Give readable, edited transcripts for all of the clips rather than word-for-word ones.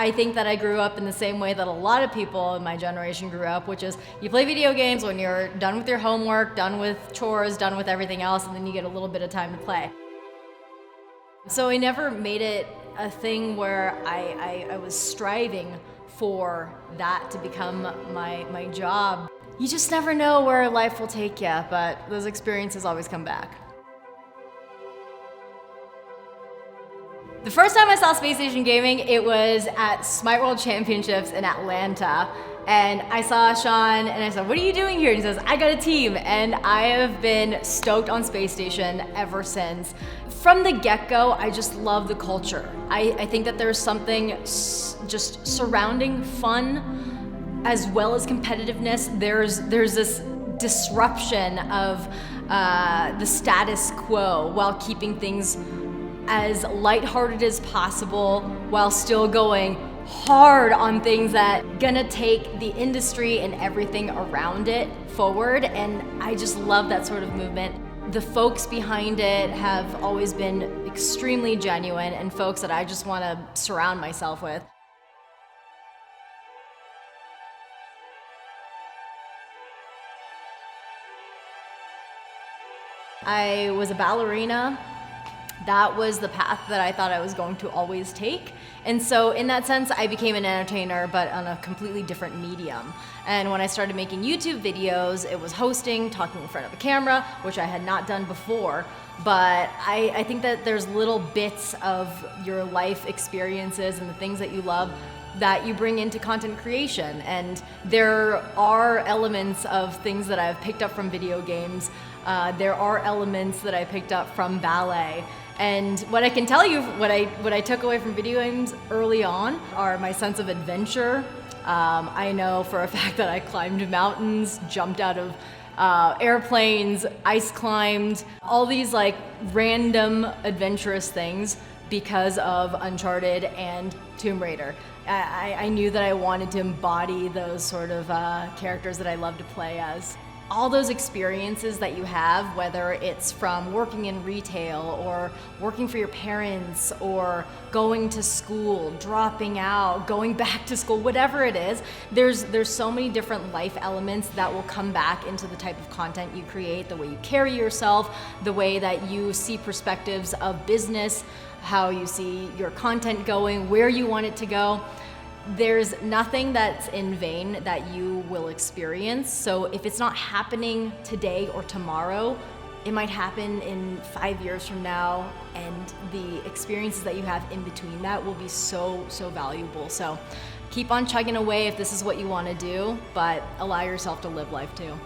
I think that I grew up in the same way that a lot of people in my generation grew up, which is you play video games when you're done with your homework, done with chores, done with everything else, and then you get a little bit of time to play. So I never made it a thing where I was striving for that to become my job. You just never know where life will take you, but those experiences always come back. The first time I saw Spacestation Gaming, it was at Smite World Championships in Atlanta. And I saw Sean and I said, "What are you doing here?" And he says, "I got a team." And I have been stoked on Space Station ever since. From the get-go, I just love the culture. I think that there's something just surrounding fun as well as competitiveness. There's this disruption of the status quo while keeping things as lighthearted as possible while still going hard on things that gonna take the industry and everything around it forward. And I just love that sort of movement. The folks behind it have always been extremely genuine and folks that I just want to surround myself with. I was a ballerina. That was the path that I thought I was going to always take. And so in that sense, I became an entertainer, but on a completely different medium. And when I started making YouTube videos, it was hosting, talking in front of a camera, which I had not done before. But I think that there's little bits of your life experiences and the things that you love that you bring into content creation. And there are elements of things that I've picked up from video games. There are elements that I picked up from ballet. And what I can tell you, what I took away from video games early on are my sense of adventure. I know for a fact that I climbed mountains, jumped out of airplanes, ice climbed, all these like random adventurous things because of Uncharted and Tomb Raider. I knew that I wanted to embody those sort of characters that I love to play as. All those experiences that you have, whether it's from working in retail or working for your parents or going to school, dropping out, going back to school, whatever it is, there's so many different life elements that will come back into the type of content you create, the way you carry yourself, the way that you see perspectives of business, how you see your content going, where you want it to go. There's nothing that's in vain that you will experience. So if it's not happening today or tomorrow, it might happen in 5 years from now, and the experiences that you have in between that will be so valuable. So keep on chugging away if this is what you want to do, but allow yourself to live life too.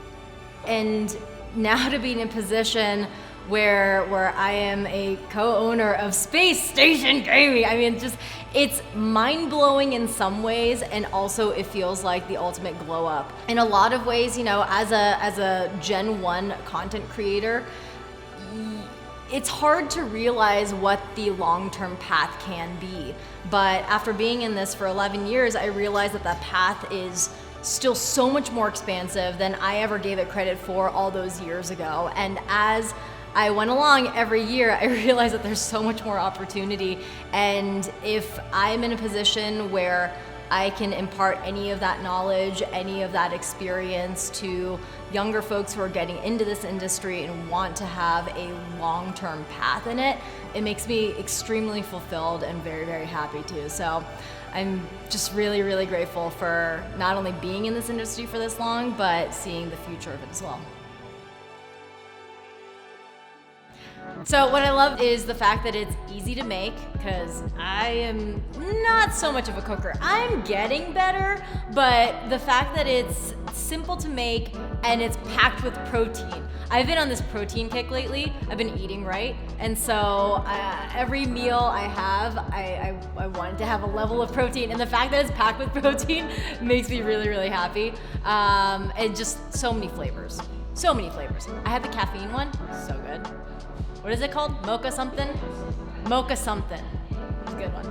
And now to be in a position where I am a co-owner of Space Station Gaming. I mean, it's mind-blowing in some ways, and also it feels like the ultimate glow up. In a lot of ways, you know, as a Gen 1 content creator, it's hard to realize what the long-term path can be. But after being in this for 11 years, I realized that that path is still so much more expansive than I ever gave it credit for all those years ago. And as I went along every year, I realized that there's so much more opportunity. And if I'm in a position where I can impart any of that knowledge, any of that experience to younger folks who are getting into this industry and want to have a long-term path in it, it makes me extremely fulfilled and very happy too. So I'm just really grateful for not only being in this industry for this long, but seeing the future of it as well. So what I love is the fact that it's easy to make, because I am not so much of a cooker. I'm getting better, but the fact that it's simple to make and it's packed with protein. I've been on this protein kick lately. I've been eating right, and so every meal I have, I want to have a level of protein, and the fact that it's packed with protein makes me really happy. And just so many flavors. So many flavors. I had the caffeine one, so good. What is it called? Mocha something? Mocha something. It's a good one.